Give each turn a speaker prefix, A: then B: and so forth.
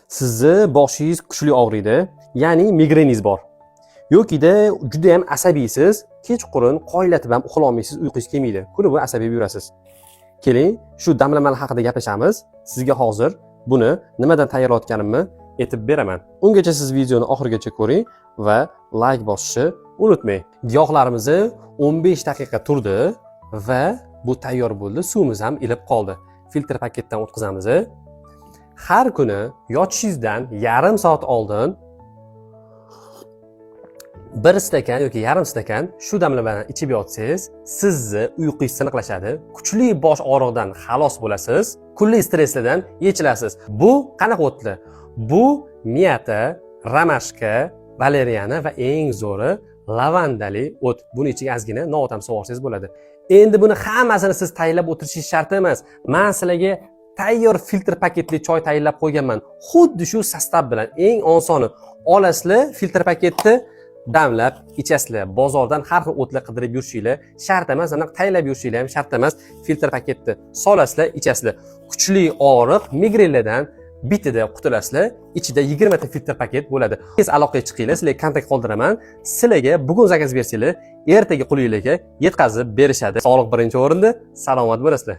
A: sizni boshingiz kuchli og'riydi, ya'ni migreningiz bor. Yokida juda ham asabiysiz, kechqurun qoyillatib ham uxlay olmaysiz, uyqungiz kelmaydi. Kuni bo'yi asabiy yurasiz. Keling, shu damlamalar haqida gaplashamiz. Sizga hozir buni nimadan tayyorlayotganimni aytib beraman. Ungacha siz videoni oxirigacha ko'ring va like bosishni unutmang. Giyohlarimiz 15 daqiqa turdi va bu tayyor bo'ldi. Suvimiz ham ilib qoldi. Filtr paketdan o'tkazamiz. Har kuni yotishingizdan yarim soat oldin 1 stakan yoki yarim stakan shu damlamadan ichib yotsangiz, sizni uyqungiz siniqlashadi, kuchli bosh og'rig'idan xalos bo'lasiz, kunlik stresslardan yechilasiz. Bu qanaqa o'tlar? Bu miyata, ramashka, valeriyani va eng zo'ri lavandali o't. Buni ichiga ozgina novot ham solsangiz bo'ladi. Endi buni hammasini siz tayyorlab o'tirishingiz shart emas. Men sizlarga tayyor filtr paketli choy tayyorlab qo'yganman. Xuddi shu sostav bilan eng osoni. Olasizlar filtr paketni damlab ichasizlar. Bozordan har xil o'tlar qidirib yurishinglar shart emas, aniq tayyorlab yurishinglar ham shart emas. Filtr paketni solasizlar, ichasizlar. Kuchli og'riq, migrenlardan bitida qutulasizlar. Ichida 20 ta filtr paket bo'ladi. Siz aloqaga chiqinglar, sizlarga kontakt qoldiraman. Sizlarga bugun zakaz bersanglar, ertaga qulinglarga yetkazib berishadi. Sog'liq birinchi o'rinda, salomat bo'lasizlar.